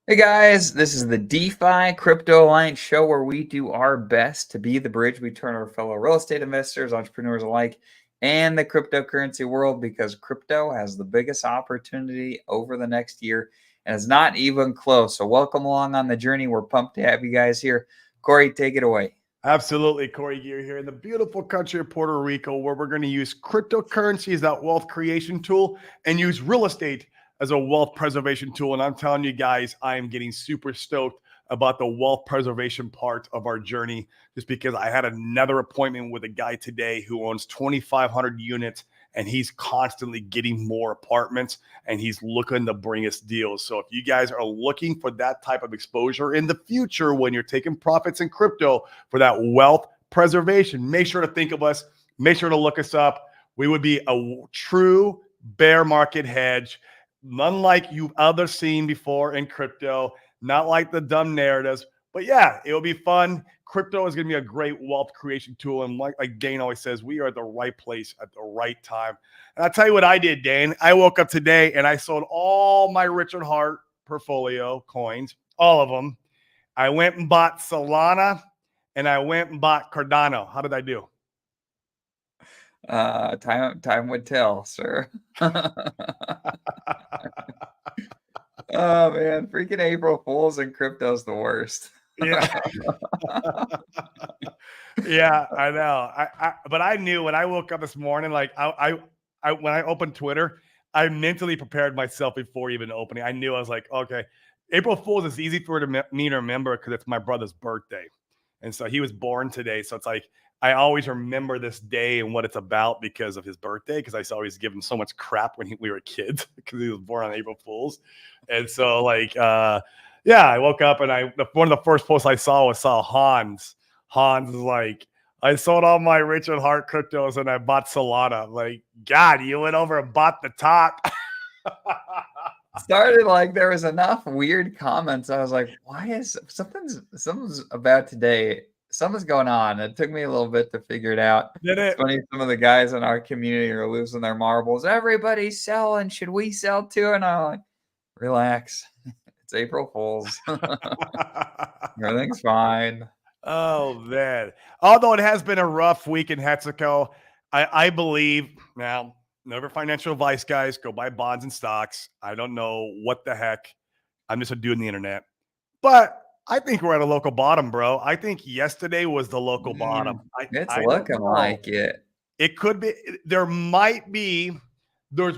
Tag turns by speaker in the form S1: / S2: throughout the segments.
S1: Hey guys, this is the DeFi Crypto Alliance show where we do our best to be the bridge between our fellow real estate investors, entrepreneurs alike, and the cryptocurrency world because crypto has the biggest opportunity over the next year and it's not even close. So, welcome along on the journey. We're pumped to have you guys here. Corey, take it away.
S2: Absolutely, Corey Gear here in the beautiful country of Puerto Rico, where we're going to use cryptocurrency as that wealth creation tool and use real estate as a wealth preservation tool. And I'm telling you guys, I am getting super stoked about the wealth preservation part of our journey, just because I had another appointment with a guy today who owns 2,500 units, and he's constantly getting more apartments, and he's looking to bring us deals. So if you guys are looking for that type of exposure in the future when you're taking profits in crypto for that wealth preservation, make sure to think of us. Make sure to look us up. We would be a true bear market hedge, unlike you've ever seen before in crypto, not like the dumb narratives. But yeah, it will be fun. Crypto is going to be a great wealth creation tool. And like Dane always says, we are at the right place at the right time. And I'll tell you what I did, Dane. I woke up today and I sold all my Richard Hart portfolio coins, all of them. I went and bought Solana and I went and bought Cardano. How did I do?
S1: Time would tell, sir. Oh man, freaking April Fools and crypto's the worst.
S2: Yeah. Yeah, I know. But I knew when I woke up this morning, like I when I opened Twitter, I mentally prepared myself before even opening. I knew I was like, okay, April Fools is easy for me to remember because it's my brother's birthday. And so he was born today. So it's like I always remember this day and what it's about because of his birthday, because I always give him so much crap when we were kids because he was born on April Fools. And so yeah, I woke up and one of the first posts I saw Hans. Hans is like, I sold all my Richard Hart cryptos and I bought Solana. I'm like, God, you went over and bought the top.
S1: Started like there was enough weird comments. I was like, why is something's about today? Something's going on. It took me a little bit to figure it out.
S2: Did
S1: It's
S2: it?
S1: funny, some of the guys in our community are losing their marbles. Everybody's selling. Should we sell too? And I'm like, relax. It's April Fools. Everything's fine.
S2: Oh, man. Although it has been a rough week in Mexico, I believe now, never financial advice, guys. Go buy bonds and stocks. I don't know what the heck. I'm just a dude on the internet. But I think we're at a local bottom, bro. I think yesterday was the local bottom.
S1: It's
S2: I don't
S1: looking
S2: know.
S1: like it.
S2: It could be. There's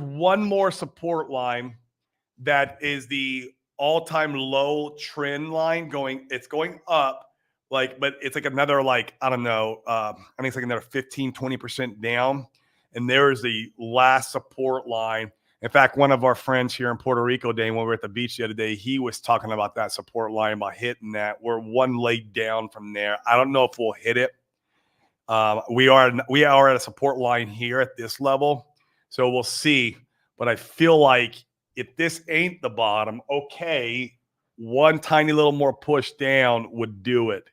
S2: one more support line that is the all-time low trend line going. It's going up. But it's like another, I don't know, I think it's like another 15, 20% down. And there's the last support line. In fact, one of our friends here in Puerto Rico, Dane, when we were at the beach the other day, he was talking about that support line, about hitting that. We're one leg down from there. I don't know if we'll hit it. We are at a support line here at this level. So we'll see. But I feel like if this ain't the bottom, okay, one tiny little more push down would do it.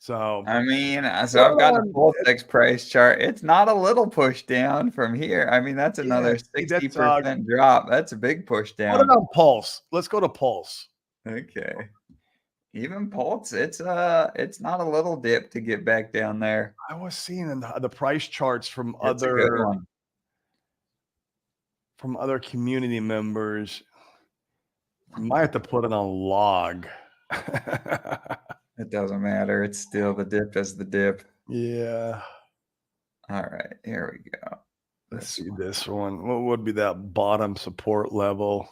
S2: So
S1: I've got a full fixed price chart. It's not a little push down from here. That's another 60% drop. That's a big push down.
S2: What about Pulse? Let's go to Pulse.
S1: Okay. Even Pulse, it's not a little dip to get back down there.
S2: I was seeing in the price charts from other community members. I might have to put it on log.
S1: It doesn't matter. It's still the dip as the dip.
S2: Yeah.
S1: All right, here we go.
S2: Let's see this one. What would be that bottom support level?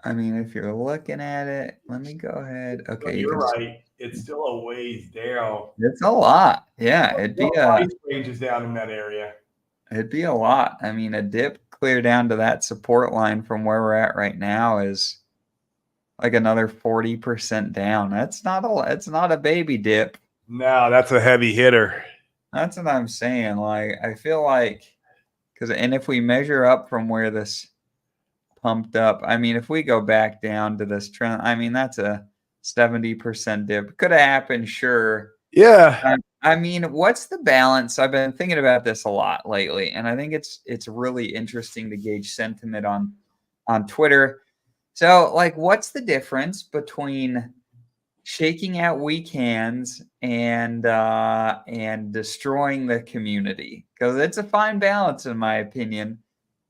S1: If you're looking at it, let me go ahead. Okay,
S2: you're right. It's still a ways down.
S1: It's a lot. Yeah, it'd be
S2: price range is down in that area.
S1: It'd be a lot. A dip clear down to that support line from where we're at right now is like another 40% down. It's not a baby dip.
S2: No, that's a heavy hitter.
S1: That's what I'm saying. I feel like, and if we measure up from where this pumped up, if we go back down to this trend, that's a 70% dip. Could have happened, sure.
S2: Yeah.
S1: What's the balance? I've been thinking about this a lot lately, and I think it's really interesting to gauge sentiment on Twitter. So, like, what's the difference between shaking out weak hands and destroying the community? Because it's a fine balance, in my opinion.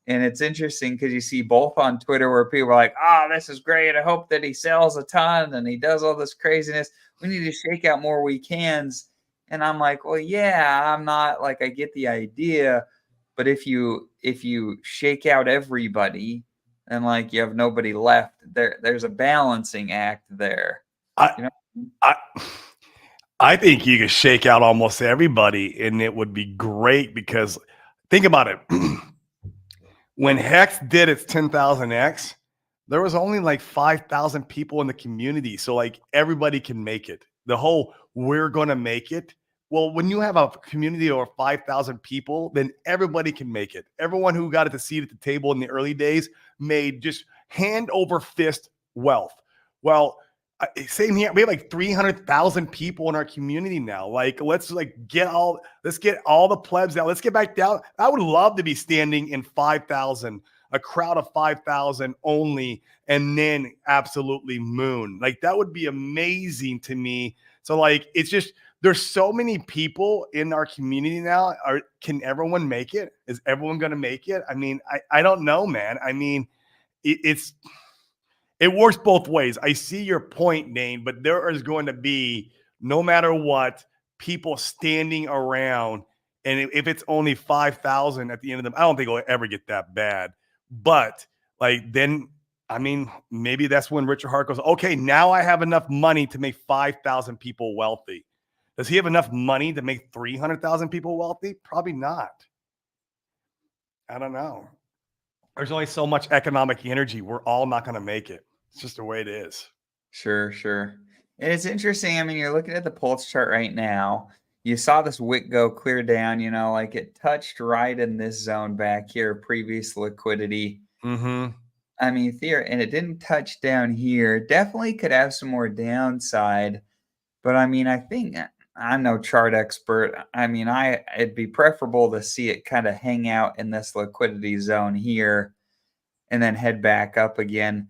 S1: And it's interesting because you see both on Twitter where people are like, "Oh, this is great. I hope that he sells a ton and he does all this craziness. We need to shake out more weak hands." And I'm like, "Well, yeah, I'm not like I get the idea, but if you shake out everybody and like you have nobody left, there's a balancing act there."
S2: I,
S1: You know?
S2: I, I think you could shake out almost everybody, and it would be great because think about it. When Hex did its 10,000X, there was only like 5,000 people in the community. So like everybody can make it. The whole we're going to make it. Well, when you have a community of 5,000 people, then everybody can make it. Everyone who got at the seat at the table in the early days made just hand over fist wealth. Well, same here. We have like 300,000 people in our community now. Like, let's get all the plebs out. Let's get back down. I would love to be standing in 5,000, a crowd of 5,000 only, and then absolutely moon. Like, that would be amazing to me. So like, it's just, there's so many people in our community now. Can everyone make it? Is everyone going to make it? I mean, I don't know, man. I mean, it works both ways. I see your point, Dane, but there is going to be, no matter what, people standing around. And if it's only 5,000 at the end of them, I don't think it'll ever get that bad. But like, then, I mean, maybe that's when Richard Hart goes, okay, now I have enough money to make 5,000 people wealthy. Does he have enough money to make 300,000 people wealthy? Probably not. I don't know. There's only so much economic energy. We're all not going to make it. It's just the way it is.
S1: Sure, sure. And it's interesting. I mean, you're looking at the pulse chart right now. You saw this wick go clear down, like it touched right in this zone back here, previous liquidity.
S2: Mm-hmm.
S1: I mean, and it didn't touch down here. Definitely could have some more downside. But I mean, I think I'm no chart expert. I mean, it'd be preferable to see it kind of hang out in this liquidity zone here and then head back up again.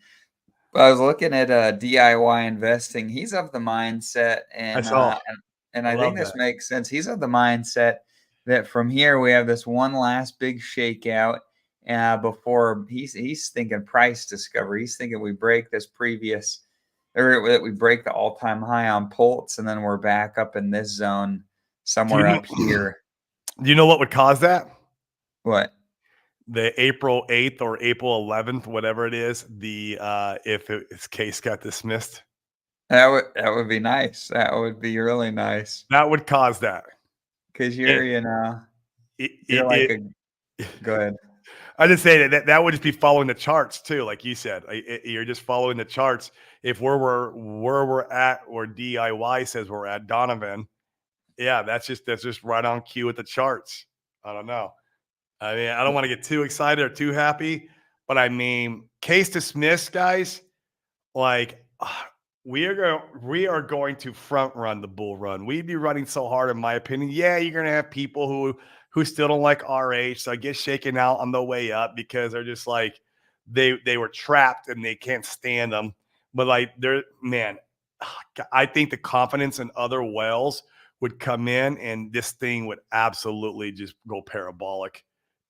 S1: I was looking at DIY investing. He's of the mindset,
S2: I
S1: and
S2: saw.
S1: and
S2: I
S1: I think
S2: love
S1: this
S2: that.
S1: makes sense. He's of the mindset that from here we have this one last big shakeout before he's thinking price discovery. He's thinking we break this previous, or that we break the all-time high on Pulse, and then we're back up in this zone
S2: Do you
S1: somewhere
S2: know?
S1: up here.
S2: Do you know what would cause that?
S1: What?
S2: The April 8th or April 11th, whatever it is. If his case got dismissed,
S1: That would be nice. That would be really nice
S2: that would cause that.
S1: because
S2: It, it,
S1: you're like a
S2: it,
S1: go ahead.
S2: I just say that would just be following the charts too, like you said. You're just following the charts. If where we're at, or DIY says we're at, Donovan, yeah, that's just right on cue with the charts. I don't know. I mean, I don't want to get too excited or too happy, but I mean, case dismissed, guys. Like, we are going to front run the bull run. We'd be running so hard, in my opinion. Yeah, you're gonna have people who still don't like RH, so I get shaken out on the way up because they're just like they were trapped and they can't stand them. But like, I think the confidence in other whales would come in, and this thing would absolutely just go parabolic.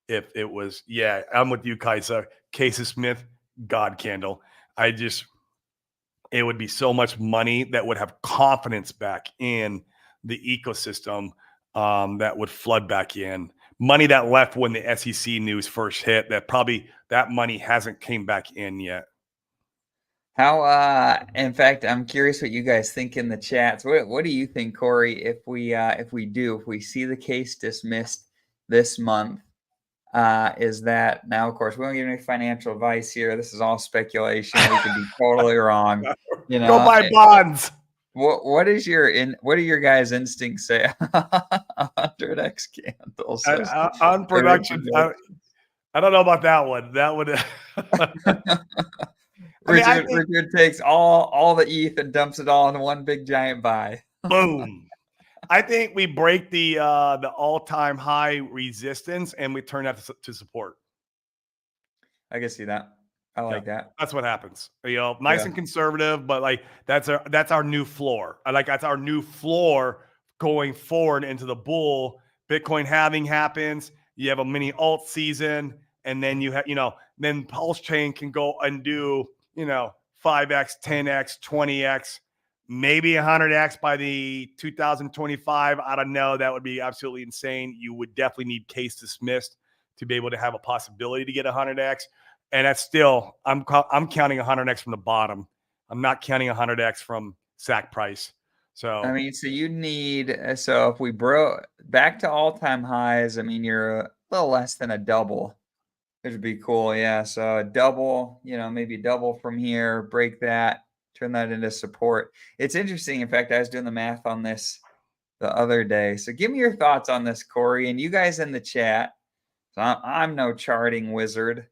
S2: If it was, yeah, I'm with you, Kaisa. Casey Smith, God candle. I just, it would be so much money that would have confidence back in the ecosystem, that would flood back in. Money that left when the SEC news first hit, that money hasn't came back in yet.
S1: In fact, I'm curious what you guys think in the chats. What do you think, Corey, if we see the case dismissed this month? Is that now, of course, we don't give any financial advice here. This is all speculation. We could be totally wrong.
S2: Go buy bonds.
S1: What do your guys' instincts say? 100x candles.
S2: On production. I don't know about that one. That would.
S1: Richard takes all the ETH and dumps it all in one big giant buy.
S2: Boom. I think we break the all-time high resistance and we turn that to support.
S1: I can see that. I like that.
S2: That's what happens. Nice
S1: Yeah.
S2: and conservative, but like that's our new floor. That's our new floor going forward into the bull. Bitcoin halving happens. You have a mini alt season, and then you have then Pulse Chain can go and do 5x, 10x, 20x, maybe 100x by the 2025. I don't know. That would be absolutely insane. You would definitely need case dismissed to be able to have a possibility to get 100x. And that's still, I'm counting 100x from the bottom. I'm not counting 100x from SAC price. So
S1: I mean, so you need, so if we broke back to all-time highs, I mean, you're a little less than a double, which would be cool. Yeah. So a double, maybe double from here, break that, turn that into support. It's interesting. In fact, I was doing the math on this the other day. So give me your thoughts on this, Corey, and you guys in the chat. So I'm no charting wizard.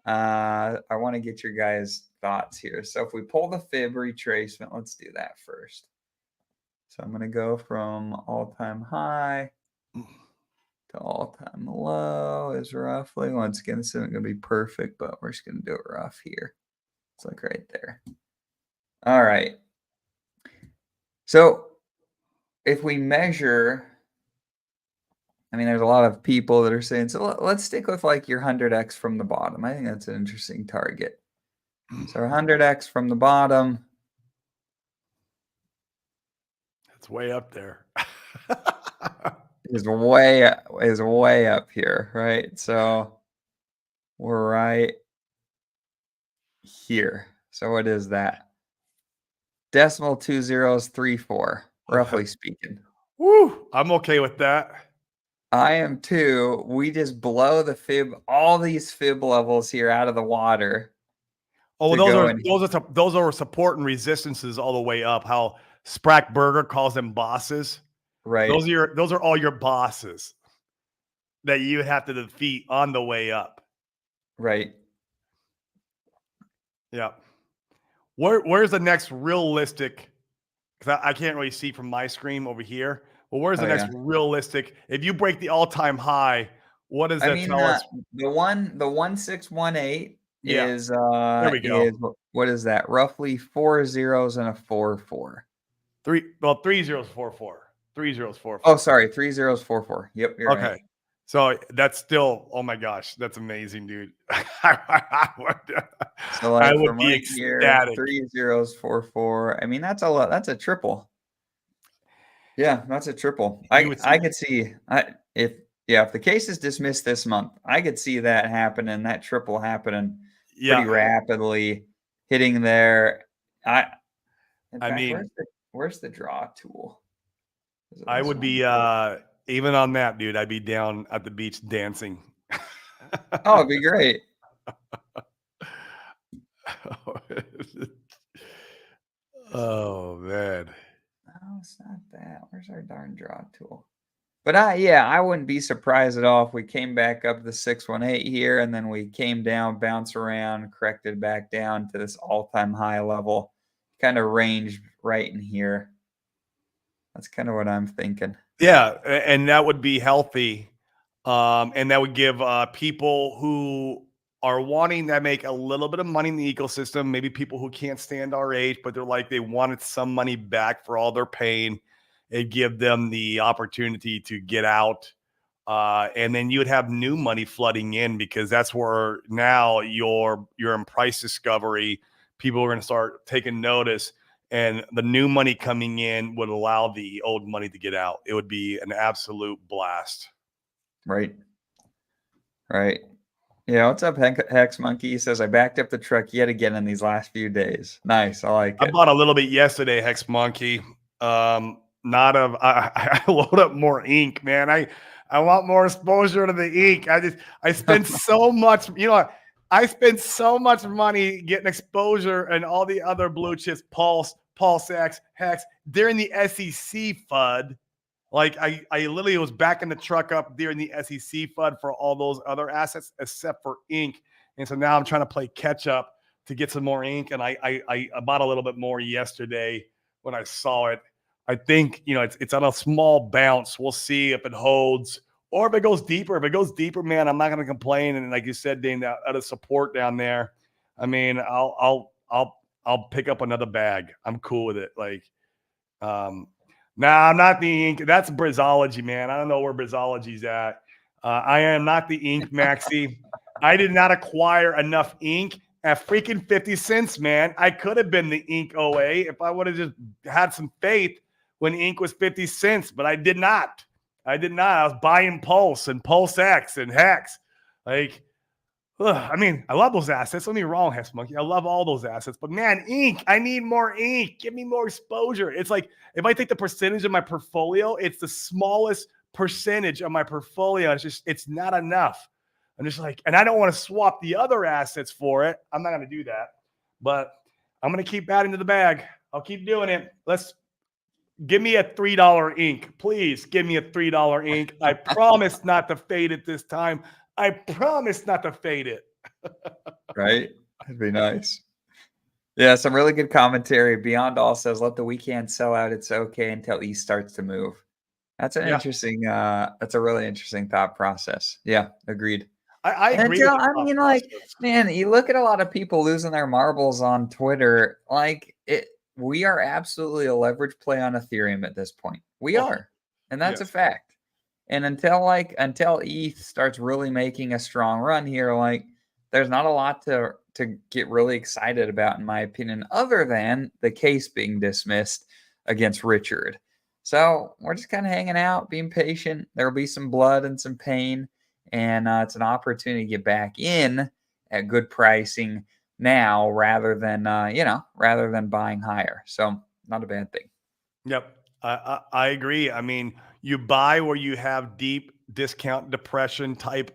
S1: I want to get your guys' thoughts here. So if we pull the fib retracement, let's do that first. So I'm going to go from all-time high to all-time low is roughly, once again, this isn't going to be perfect, but we're just going to do it rough here. Let's look right there. All right. So if we measure, I mean, there's a lot of people that are saying, so let's stick with like your 100x from the bottom. I think that's an interesting target. So 100x from the bottom.
S2: it's way up there.
S1: is way up here, right? So we're right here. So what is that? Decimal 2034, roughly speaking.
S2: Woo! I'm okay with that.
S1: I am too. We just blow the fib, all these fib levels here out of the water.
S2: Oh, those are support and resistances all the way up. How Sprackberger calls them bosses.
S1: Right.
S2: Those are all your bosses that you have to defeat on the way up.
S1: Right.
S2: Yeah. Where's the next realistic? Because I can't really see from my screen over here. Well, where's the next realistic? If you break the all-time high, what does that tell us?
S1: The 1618 is
S2: there we go.
S1: Is what is that? Roughly 4 zeros and a 4-4.
S2: 3 zeros 4-4. 3 zeros 4-4.
S1: Oh, sorry, 3 zeros 4-4. Yep, you're
S2: okay.
S1: right.
S2: So that's still, oh my gosh, that's amazing, dude.
S1: So like
S2: I would
S1: from
S2: be
S1: right
S2: ecstatic.
S1: Here, 3 zeros 4-4. I mean, that's a lot. That's a triple. Yeah, that's a triple. I could see if the case is dismissed this month, I could see that happening, that triple happening pretty rapidly, hitting there. Where's the draw tool?
S2: I would be even on that, dude. I'd be down at the beach dancing.
S1: Oh, it'd be great.
S2: Oh man.
S1: No, it's not that. Where's our darn draw tool? But I wouldn't be surprised at all if we came back up the 618 here, and then we came down, bounced around, corrected back down to this all-time high level, kind of ranged right in here. That's kind of what I'm thinking.
S2: Yeah, and that would be healthy, and that would give people who are wanting to make a little bit of money in the ecosystem, maybe people who can't stand our age, but they wanted some money back for all their pain. It'd give them the opportunity to get out. And then you would have new money flooding in, because that's where now you're in price discovery. People are going to start taking notice, and the new money coming in would allow the old money to get out. It would be an absolute blast.
S1: Right. Yeah, what's up, Hex Monkey? He says, I backed up the truck yet again in these last few days. Nice. I like it.
S2: I bought a little bit yesterday, Hex Monkey. I load up more ink, man. I want more exposure to the ink. I spend so much, I spend so much money getting exposure and all the other blue chips, Pulse X, Hex. They're in the SEC FUD. Like I literally was backing the truck up there in the SEC FUD for all those other assets except for ink. And so now I'm trying to play catch up to get some more ink. And I bought a little bit more yesterday when I saw it. I think, it's on a small bounce. We'll see if it holds or if it goes deeper. If it goes deeper, man, I'm not going to complain. And like you said, Dane, that support down there, I mean, I'll pick up another bag. I'm cool with it. Like, nah, I'm not the ink. That's Brizology, man. I don't know where Brizology's at. I am not the ink, Maxi. I did not acquire enough ink at freaking 50 cents, man. I could have been the ink OA if I would have just had some faith when ink was 50 cents, but I did not. I did not. I was buying Pulse and Pulse X and Hex. Like, I mean, I love those assets. Don't get me wrong, Hex Monkey. I love all those assets. But man, ink, I need more ink. Give me more exposure. It's like if I take the percentage of my portfolio, it's the smallest percentage of my portfolio. It's not enough. I'm just like, and I don't want to swap the other assets for it. I'm not going to do that. But I'm going to keep adding to the bag. I'll keep doing it. Let's give me a $3 ink. Please give me a $3 ink. I promise not to fade it this time. I promise not to fade it.
S1: Right? That'd be nice. Yeah, some really good commentary. Beyond All says, let the weekend sell out. It's okay until E starts to move. That's an interesting, that's a really interesting thought process. Yeah, agreed.
S2: I
S1: And
S2: agree with
S1: until,
S2: the
S1: I
S2: thought
S1: mean, like,
S2: process.
S1: man, you look at a lot of people losing their marbles on Twitter. Like, we are absolutely a leverage play on Ethereum at this point. We are, and that's a
S2: yes.
S1: fact. And until ETH starts really making a strong run here, like, there's not a lot to get really excited about, in my opinion, other than the case being dismissed against Richard. So we're just kind of hanging out, being patient. There will be some blood and some pain, and it's an opportunity to get back in at good pricing now, rather than rather than buying higher. So not a bad thing.
S2: Yep. I agree. I mean, you buy where you have deep discount depression type,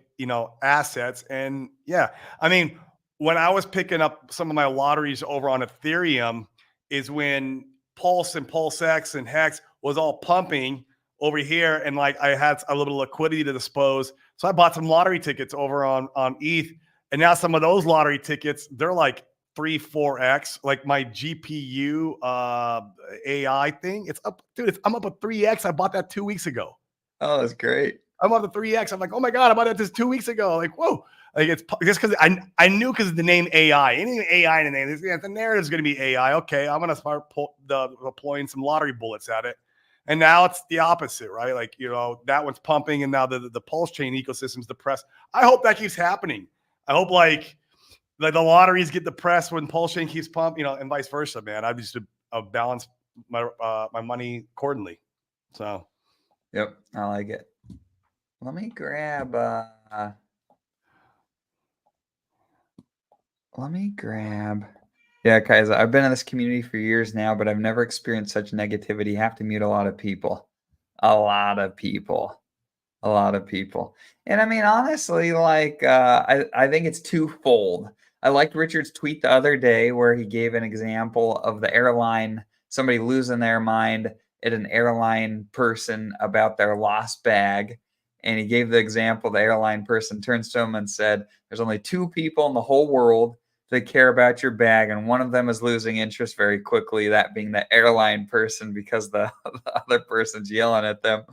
S2: assets. And yeah, I mean, when I was picking up some of my lotteries over on Ethereum is when Pulse and Pulse X and Hex was all pumping over here. And like I had a little liquidity to dispose. So I bought some lottery tickets over on ETH. And now some of those lottery tickets, they're like 3-4x. Like my GPU AI thing, it's up, dude. I'm up a 3x. I bought that 2 weeks ago.
S1: Oh, that's great.
S2: I'm up to 3x. I'm like, oh my god, I bought that just 2 weeks ago. Like, whoa. Like it's just because I knew because of the name AI. Anything AI in the name, the narrative is going to be AI. Okay, I'm going to start deploying some lottery bullets at it. And now it's the opposite, right? Like, that one's pumping, and now the pulse chain ecosystem's depressed. I hope that keeps happening. I hope like the lotteries get depressed when pulse chain keeps pumping, and vice versa, man. I just balance my my money accordingly. So,
S1: yep, I like it. Let me grab. Yeah, guys, I've been in this community for years now, but I've never experienced such negativity. Have to mute a lot of people. A lot of people. A lot of people. And I mean, honestly, like, I think it's twofold. I liked Richard's tweet the other day where he gave an example of the airline, somebody losing their mind at an airline person about their lost bag. And he gave the example, the airline person turns to him and said, there's only two people in the whole world that care about your bag, and one of them is losing interest very quickly, that being the airline person, because the other person's yelling at them.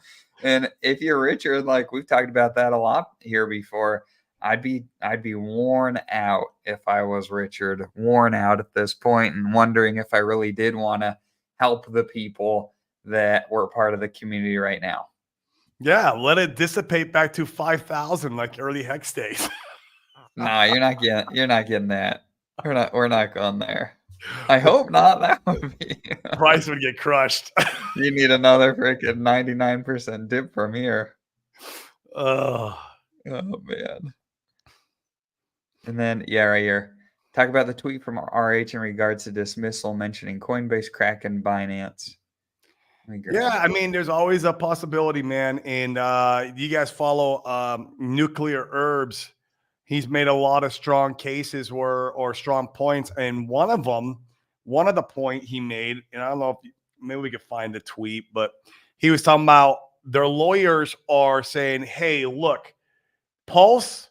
S1: And if you're Richard, like we've talked about that a lot here before, I'd be worn out if I was Richard, worn out at this point, and wondering if I really did want to help the people that were part of the community right now.
S2: yeah, let it dissipate back to 5,000 like early Hex days.
S1: No, you're not getting that. We're not going there. I hope not. That would be
S2: Price would get crushed.
S1: You need another freaking 99% dip from here.
S2: Oh
S1: man. And then right here. Talk about the tweet from RH in regards to dismissal mentioning Coinbase, Kraken, Binance.
S2: Yeah, I mean, there's always a possibility, man. And you guys follow Nuclear Herbs. He's made a lot of strong cases or strong points. And one of the point he made, and I don't know if maybe we could find the tweet, but he was talking about their lawyers are saying, hey, look, Pulse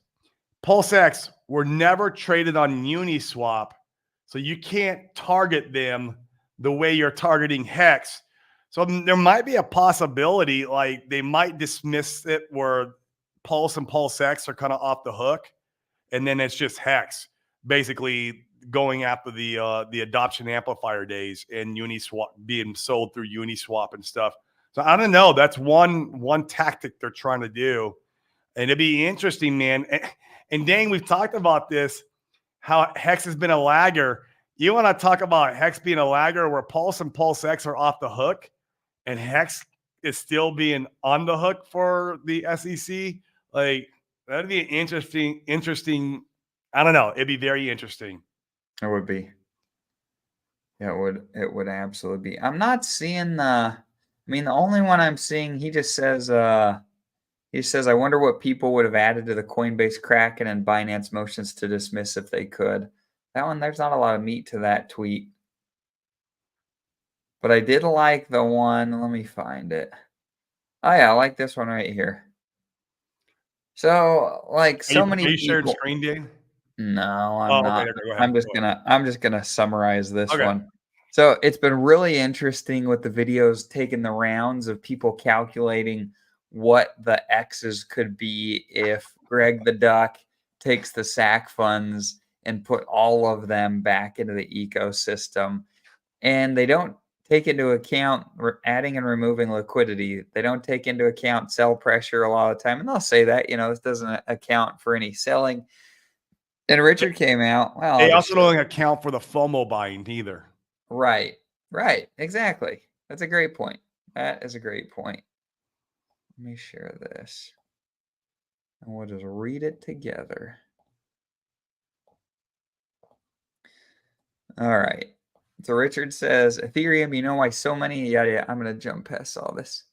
S2: X were never traded on Uniswap. So you can't target them the way you're targeting Hex. So there might be a possibility, like they might dismiss it where Pulse and Pulse X are kind of off the hook, and then it's just Hex. Basically, going after the adoption amplifier days and Uniswap being sold through Uniswap and stuff. So I don't know. That's one tactic they're trying to do, and it'd be interesting, man. And dang, we've talked about this. How Hex has been a lagger. You want to talk about Hex being a lagger where Pulse and Pulse X are off the hook, and Hex is still being on the hook for the SEC? Like, that'd be interesting. I don't know. It'd be very interesting.
S1: It would be. It would absolutely be. I'm not seeing the the only one I'm seeing, he says, I wonder what people would have added to the Coinbase Kraken and Binance motions to dismiss if they could. That one, there's not a lot of meat to that tweet. But I did like the one, let me find it. Oh yeah, I like this one right here. So, like, so many people. Are you
S2: sharing screen, Dane?
S1: No, I'm not.
S2: Okay, go ahead.
S1: I'm just gonna summarize this one. So it's been really interesting with the videos taking the rounds of people calculating what the X's could be if Greg the Duck takes the SAC funds and put all of them back into the ecosystem. And they don't take into account adding and removing liquidity. They don't take into account sell pressure a lot of the time. And they'll say that, this doesn't account for any selling. And Richard came out. Well,
S2: they also don't account for the FOMO buying either.
S1: Right. Exactly. That's a great point. That is a great point. Let me share this. And we'll just read it together. All right. So Richard says, Ethereum, you know why so many, yeah, I'm going to jump past all this.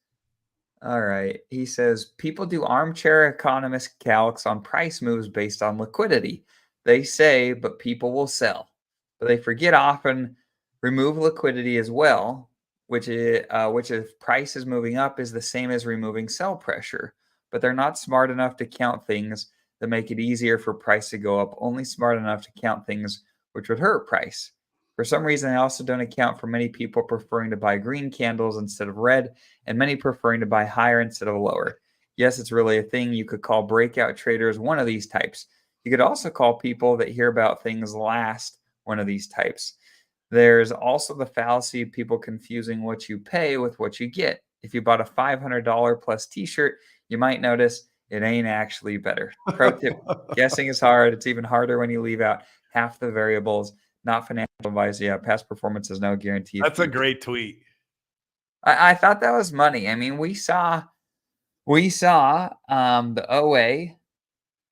S1: All right. He says, people do armchair economist calcs on price moves based on liquidity. They say, but people will sell. But they forget often remove liquidity as well, which if price is moving up is the same as removing sell pressure. But they're not smart enough to count things that make it easier for price to go up, only smart enough to count things which would hurt price. For some reason, they also don't account for many people preferring to buy green candles instead of red, and many preferring to buy higher instead of lower. Yes, it's really a thing. You could call breakout traders one of these types. You could also call people that hear about things last one of these types. There's also the fallacy of people confusing what you pay with what you get. If you bought a $500 plus t-shirt, you might notice it ain't actually better. Pro tip, guessing is hard. It's even harder when you leave out half the variables. Not financial advice. Yeah, past performance is no guarantee.
S2: That's a great tweet.
S1: I thought that was money. I mean, we saw the OA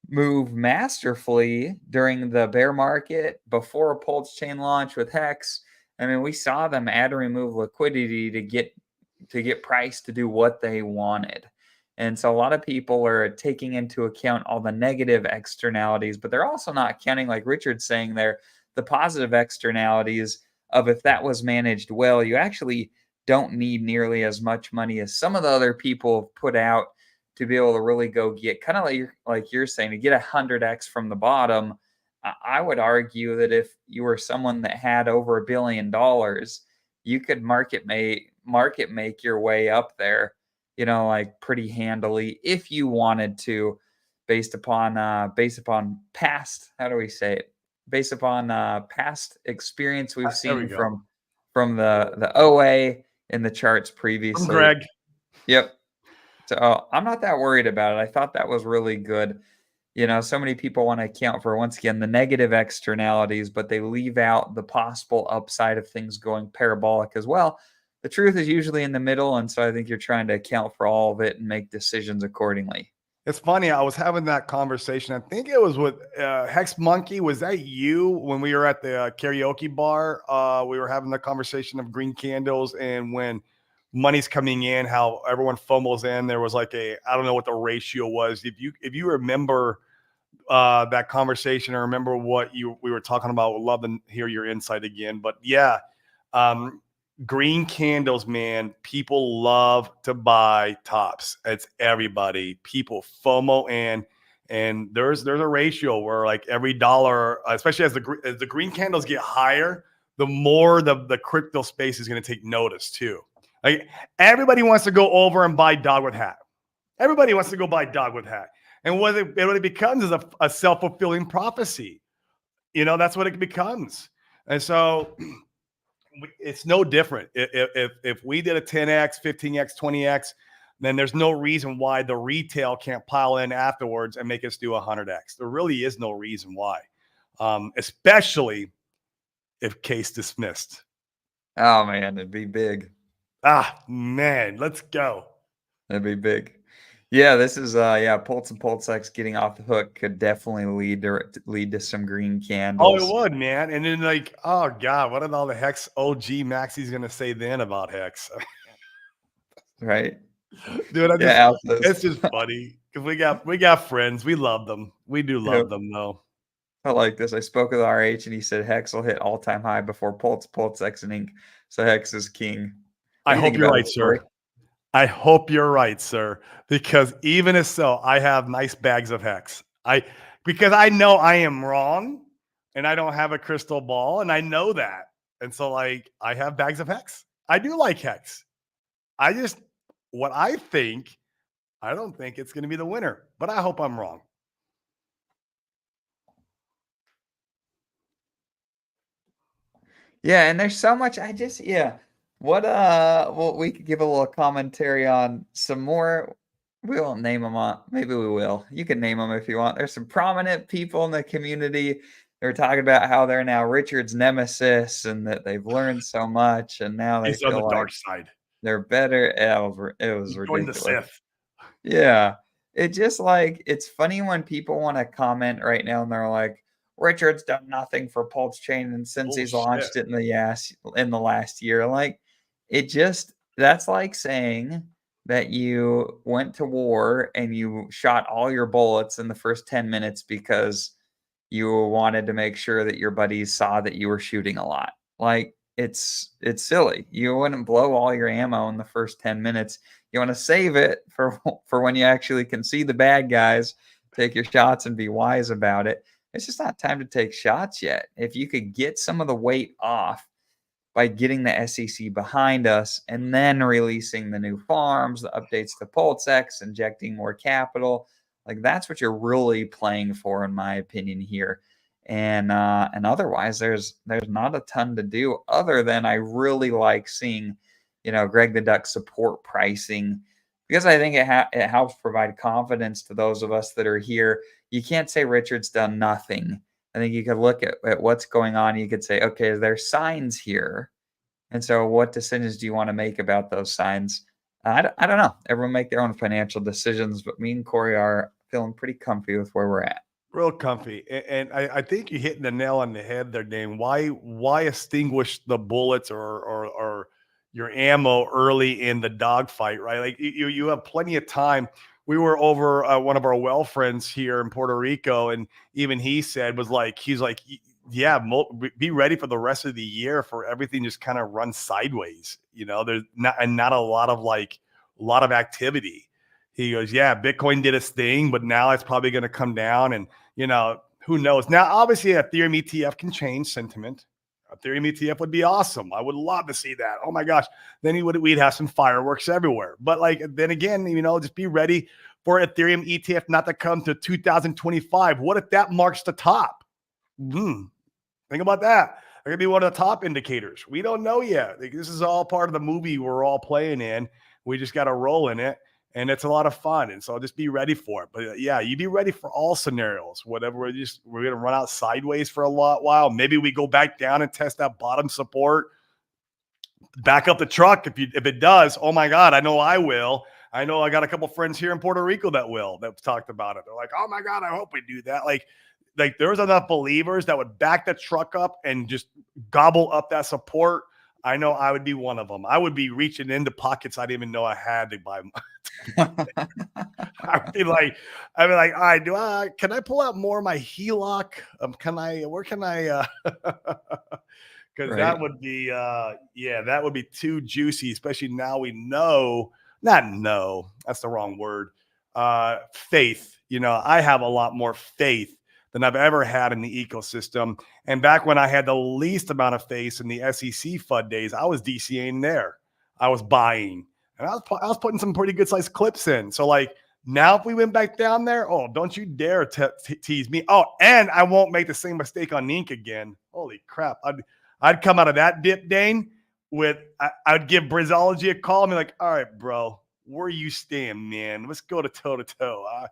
S1: move masterfully during the bear market before a Pulse chain launch with Hex. I mean, we saw them add and remove liquidity to get price to do what they wanted. And so a lot of people are taking into account all the negative externalities, but they're also not counting, like Richard's saying there, the positive externalities of if that was managed well, you actually don't need nearly as much money as some of the other people have put out to be able to really go get, kind of like you're saying, to get 100x from the bottom. I would argue that if you were someone that had over $1 billion, you could market make your way up there, like pretty handily if you wanted to, based upon past, how do we say it? Based upon past experience we've seen from the OA in the charts previously.
S2: From Greg.
S1: Yep. So I'm not that worried about it. I thought that was really good. So many people want to account for, once again, the negative externalities, but they leave out the possible upside of things going parabolic as well. The truth is usually in the middle, and so I think you're trying to account for all of it and make decisions accordingly.
S2: It's funny. I was having that conversation. I think it was with Hex Monkey. Was that you when we were at the karaoke bar? We were having the conversation of green candles and when money's coming in, how everyone FOMOs in. There was like I don't know what the ratio was. If you remember that conversation or remember what we were talking about, would love to hear your insight again. But yeah, green candles, man, people love to buy tops. It's everybody. People FOMO in, and there's a ratio where like every dollar, especially as the green candles get higher, the more the crypto space is going to take notice too. Like everybody wants to go over and buy dog with hat. Everybody wants to go buy dog with hat. And what it becomes is a self-fulfilling prophecy. That's what it becomes. And so it's no different. If we did a 10x, 15x, 20x, then there's no reason why the retail can't pile in afterwards and make us do 100x. There really is no reason why, especially if case dismissed.
S1: Oh man, it'd be big.
S2: Man, let's go.
S1: That'd be big. Yeah, this is Pulse and PulseX getting off the hook could definitely lead to some green
S2: Oh,
S1: candles.
S2: it would, man. And then like, oh God, what are all the Hex OG Maxie's gonna say then about Hex?
S1: Right.
S2: Dude,
S1: Yeah,
S2: it's just funny because we got friends. We love them. We do love them though.
S1: I like this. I spoke with RH and he said Hex will hit all-time high before PulseX and Ink. So Hex is king.
S2: I hope you're right, sir. I hope you're right, sir. Because even if so, I have nice bags of Hex. Because I know I am wrong and I don't have a crystal ball, and I know that. And so like I have bags of Hex. I do like Hex. I don't think it's going to be the winner, but I hope I'm wrong.
S1: Yeah, and there's so much. Well, we could give a little commentary on some more. We won't name them on. Maybe we will. You can name them if you want. There's some prominent people in the community. They're talking about how they're now Richard's nemesis and that they've learned so much, and now they
S2: He's on
S1: feel
S2: the
S1: like
S2: dark side.
S1: they're better. It was ridiculous.
S2: The Sith.
S1: Yeah, it's funny when people want to comment right now and they're like, Richard's done nothing for Pulse Chain and since he's launched it in the last year. Like that's like saying that you went to war and you shot all your bullets in the first 10 minutes because you wanted to make sure that your buddies saw that you were shooting a lot. Like it's silly. You wouldn't blow all your ammo in the first 10 minutes. You want to save it for when you actually can see the bad guys, take your shots and be wise about it. It's just not time to take shots yet. If you could get some of the weight off by getting the SEC behind us and then releasing the new farms, the updates to PulseX, injecting more capital, like that's what you're really playing for, in my opinion, here. And otherwise, there's not a ton to do other than I really like seeing, Greg the Duck support pricing because I think it helps provide confidence to those of us that are here. You can't say Richard's done nothing. I think you could look at what's going on. You could say, okay, there's signs here. And so what decisions do you want to make about those signs? I don't know. Everyone make their own financial decisions, but me and Corey are feeling pretty comfy with where we're at.
S2: Real comfy. And I think you're hitting the nail on the head there, Dane. Why extinguish the bullets or your ammo early in the dogfight, right? Like you have plenty of time. We were over one of our well friends here in Puerto Rico, and even he's like, yeah, be ready for the rest of the year for everything just kind of run sideways. There's not a lot of activity. He goes, yeah, Bitcoin did its thing, but now it's probably going to come down, and who knows? Now, obviously, Ethereum ETF can change sentiment. Ethereum ETF would be awesome. I would love to see that. Oh my gosh. Then we'd have some fireworks everywhere. But then again, just be ready for Ethereum ETF not to come to 2025. What if that marks the top? Think about that. That could be one of the top indicators. We don't know yet. This is all part of the movie we're all playing in. We just got to roll in it. And it's a lot of fun. And so just be ready for it. But yeah, you be ready for all scenarios. Whatever, we're going to run out sideways for a while. Maybe we go back down and test that bottom support. Back up the truck if it does. Oh my God, I know I will. I know I got a couple friends here in Puerto Rico that talked about it. They're like, oh my God, I hope we do that. Like there's enough believers that would back the truck up and just gobble up that support. I know I would be one of them. I would be reaching into pockets I didn't even know I had to buy. I'd be like, all right, can I pull out more of my HELOC? Where can I, because right. That would be, that would be too juicy, especially now we know, that's the wrong word. Faith, I have a lot more faith than I've ever had in the ecosystem. And back when I had the least amount of faith in the SEC FUD days, I was DCAing there. I was buying. And I was putting some pretty good sized clips in. So Now, if we went back down there, oh, don't you dare tease me. Oh, and I won't make the same mistake on Ink again. Holy crap. I'd come out of that dip, Dane, with I'd give Brizology a call and be like, all right, bro, where you stand, man? Let's go to toe to toe.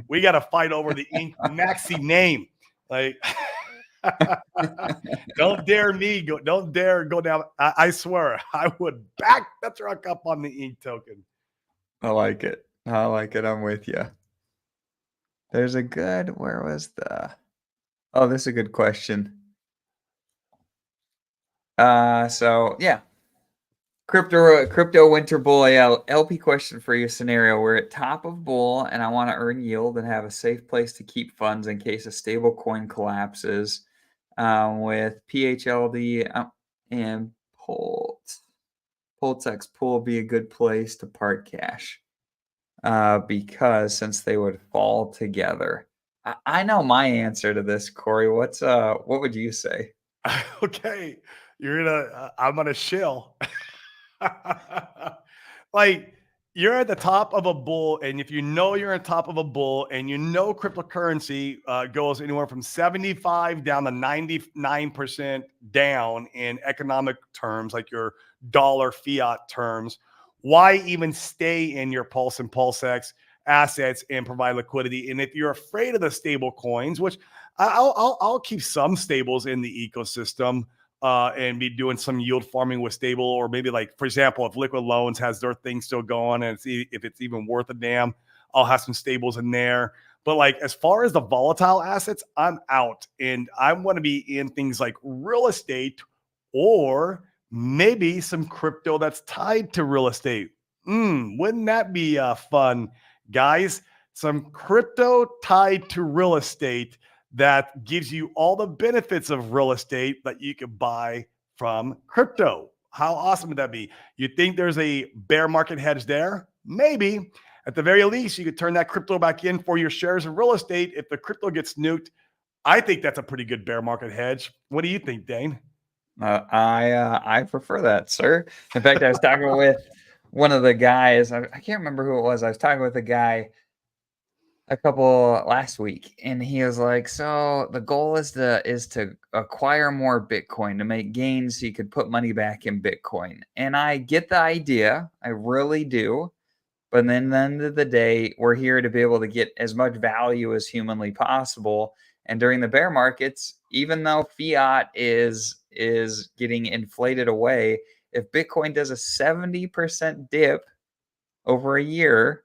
S2: We got to fight over the Ink Maxi name. Like, don't dare go down. I swear, I would back the truck up on the Ink token.
S1: I like it. I like it. I'm with you. There's a good, where was oh, this is a good question. So yeah. Crypto winter bull LP question for you scenario. We're at top of bull and I want to earn yield and have a safe place to keep funds in case a stable coin collapses. With PHLD and Poltx pool be a good place to park cash. Because since they would fall together. I know my answer to this, Corey. What would you say?
S2: Okay, I'm gonna shill. Like, you're at the top of a bull, and if you know you're on top of a bull, and you know cryptocurrency goes anywhere from 75 down to 99% down in economic terms, like your dollar fiat terms, why even stay in your Pulse and PulseX assets and provide liquidity? And if you're afraid of the stable coins, which I'll keep some stables in the ecosystem, and be doing some yield farming with stable, or maybe, like, for example, if Liquid Loans has their thing still going and if it's even worth a damn, I'll have some stables in there. But, like, as far as the volatile assets, I'm out, and I want to be in things like real estate or maybe some crypto that's tied to real estate. Wouldn't that be fun, guys? Some crypto tied to real estate that gives you all the benefits of real estate that you could buy from crypto. How awesome would that be? You think there's a bear market hedge there? Maybe. At the very least, you could turn that crypto back in for your shares of real estate. If the crypto gets nuked, I think that's a pretty good bear market hedge. What do you think, Dane?
S1: I prefer that, sir. In fact, I was talking with one of the guys. I can't remember who it was. I was talking with a guy a couple last week, and he was like, "So the goal is to acquire more Bitcoin to make gains, so you could put money back in Bitcoin." And I get the idea, I really do. But then, at the end of the day, we're here to be able to get as much value as humanly possible. And during the bear markets, even though fiat is getting inflated away, if Bitcoin does a 70% dip over a year,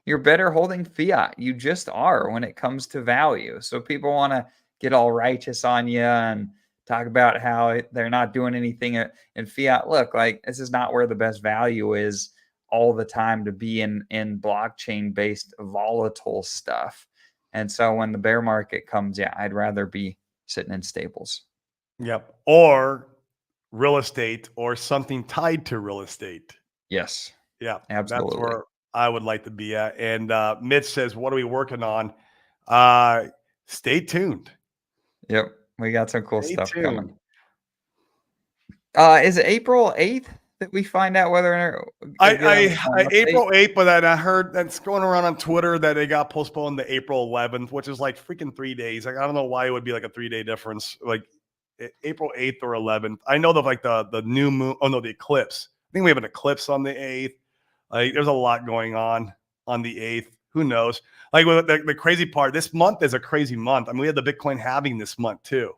S1: you're better holding fiat. You just are when it comes to value. So people want to get all righteous on you and talk about how they're not doing anything in fiat. Look, like, this is not where the best value is all the time to be in blockchain based volatile stuff. And so when the bear market comes, yeah, I'd rather be sitting in stables.
S2: Yep. Or real estate or something tied to real estate.
S1: Yes,
S2: Yeah, that's
S1: absolutely.
S2: where I would like to be at. And Mitch says, "What are we working on?" Stay tuned.
S1: Yep, we got some cool
S2: Stay
S1: stuff coming.
S2: tuned.
S1: Is it April 8th that we find out whether or not get an update?
S2: April 8th, but then I heard that's going around on Twitter that it got postponed to April 11th, which is like freaking 3 days. Like, I don't know why it would be like a 3-day difference. Like, April 8th or 11th. I know that, like, the new moon. Oh no, the eclipse. I think we have an eclipse on the 8th. Like, there's a lot going on the 8th. Who knows? Like, the crazy part, this month is a crazy month. I mean, we had the Bitcoin halving this month too.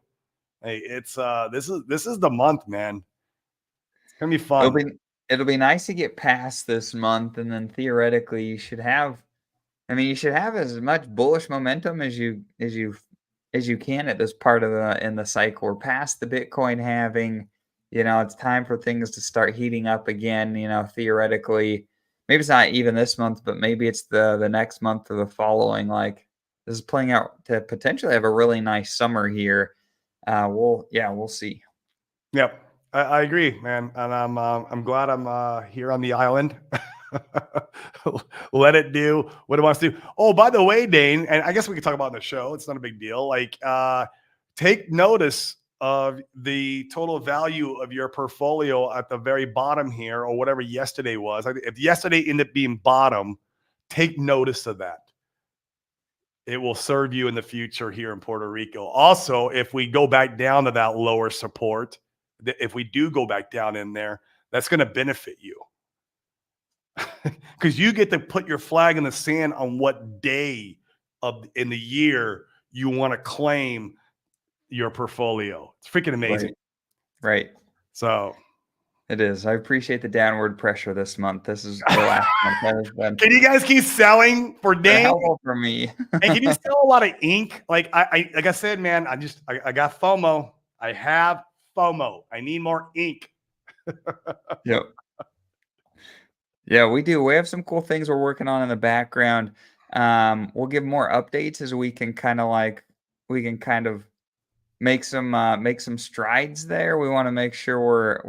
S2: Hey, it's this is the month, man. It's gonna be
S1: It'll
S2: fun.
S1: be it'll be nice to get past this month, and then theoretically you should have, I mean, you should have as much bullish momentum as you can at this part of the in the cycle. We're past the Bitcoin halving. It's time for things to start heating up again. Theoretically, maybe it's not even this month, but maybe it's the next month or the following. Like, this is playing out to potentially have a really nice summer here. We'll see.
S2: Yep, I agree, man, and I'm glad I'm here on the island. Let it do what it wants to do. Oh, by the way, Dane, and I guess we can talk about it in the show. It's not a big deal. Like, take notice of the total value of your portfolio at the very bottom here, or whatever yesterday was. If yesterday ended up being bottom, Take notice of that. It will serve you in the future here in Puerto Rico. Also, if we go back down to that lower support, if we do go back down in there, that's going to benefit you because you get to put your flag in the sand on what day in the year you want to claim your portfolio. It's freaking amazing.
S1: Right.
S2: So
S1: it is. I appreciate the downward pressure this month. This is the last month that has been.
S2: Can you guys keep selling for days?
S1: Helpful for me.
S2: And can you sell a lot of ink? Like I said, man, I got FOMO. I have FOMO. I need more ink.
S1: Yep. Yeah, we do. We have some cool things we're working on in the background. We'll give more updates as we can kind of make some strides there. We want to make sure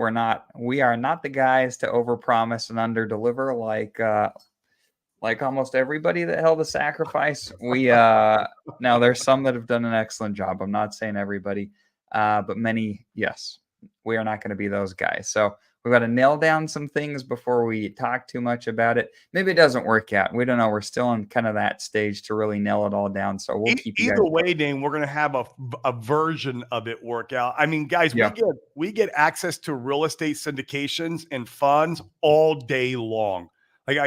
S1: we are not the guys to overpromise and underdeliver like almost everybody that held a sacrifice. We now there's some that have done an excellent job. I'm not saying everybody, but many, yes. We are not going to be those guys. So we've got to nail down some things before we talk too much about it. Maybe it doesn't work out. We don't know. We're still in kind of that stage to really nail it all down. So we'll keep you guys.
S2: Either way, Dane, we're going to have a version of it work out. I mean, guys, we get access to real estate syndications and funds all day long. Like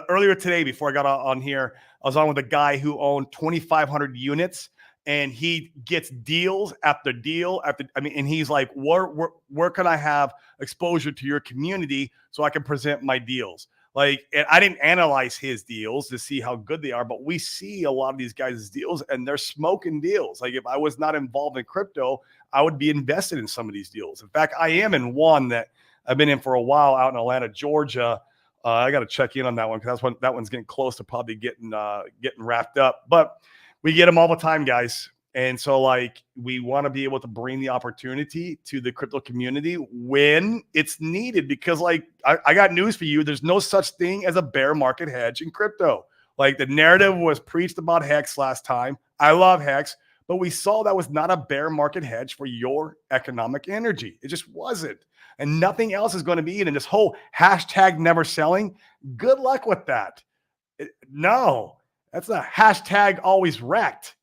S2: earlier today, before I got on here, I was on with a guy who owned 2,500 units. And he gets deals after deal after. I mean, and he's like, where can I have exposure to your community so I can present my deals? Like, and I didn't analyze his deals to see how good they are, but we see a lot of these guys' deals, and they're smoking deals. Like, if I was not involved in crypto, I would be invested in some of these deals. In fact, I am in one that I've been in for a while out in Atlanta, Georgia. I got to check in on that one because that one's getting close to probably getting wrapped up, but. We get them all the time, guys. And so, like, we want to be able to bring the opportunity to the crypto community when it's needed. Because, like, I got news for you. There's no such thing as a bear market hedge in crypto. Like, the narrative was preached about Hex last time. I love Hex. But we saw that was not a bear market hedge for your economic energy. It just wasn't. And nothing else is going to be in this whole hashtag never selling. Good luck with that. No. That's a hashtag always wrecked.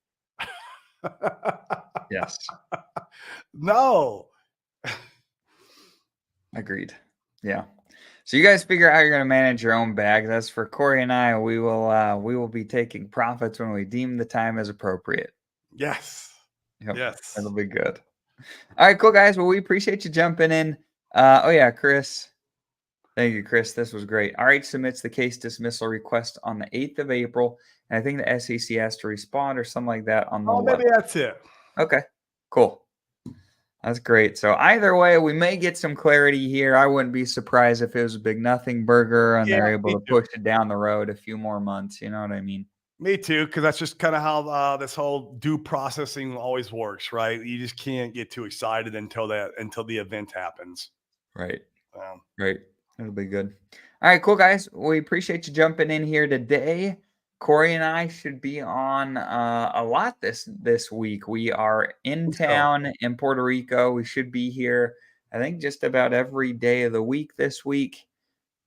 S1: Yes.
S2: No.
S1: Agreed. Yeah. So you guys figure out how you're going to manage your own bags. As for Corey and I, we will be taking profits when we deem the time as appropriate.
S2: Yes.
S1: Yep.
S2: Yes.
S1: That'll be good. All right, cool guys. Well, we appreciate you jumping in. Oh yeah, Chris. Thank you, Chris. This was great. RH submits the case dismissal request on the 8th of April. And I think the SEC has to respond or something like that on the 11th.
S2: Maybe that's it.
S1: Okay, cool. That's great. So either way, we may get some clarity here. I wouldn't be surprised if it was a big nothing burger and they're able to push it down the road a few more months. You know what I mean?
S2: Me too, because that's just kind of how this whole due processing always works, right? You just can't get too excited until the event happens.
S1: Right. Right. It'll be good. All right, cool guys. We appreciate you jumping in here today. Corey and I should be on a lot this week. We are in town in Puerto Rico. We should be here, I think, just about every day of the week this week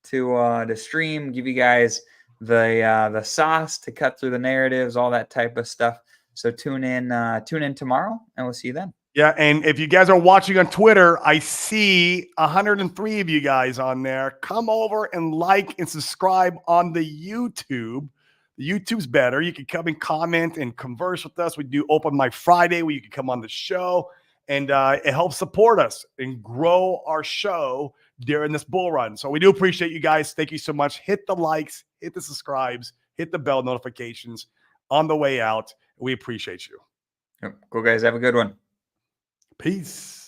S1: to stream, give you guys the sauce to cut through the narratives, all that type of stuff. So tune in tomorrow, and we'll see you then.
S2: Yeah, and if you guys are watching on Twitter, I see 103 of you guys on there. Come over and like and subscribe on the YouTube. The YouTube's better. You can come and comment and converse with us. We do Open Mic Friday where you can come on the show, and it helps support us and grow our show during this bull run. So we do appreciate you guys. Thank you so much. Hit the likes, hit the subscribes, hit the bell notifications on the way out. We appreciate you.
S1: Cool, guys. Have a good one.
S2: Peace.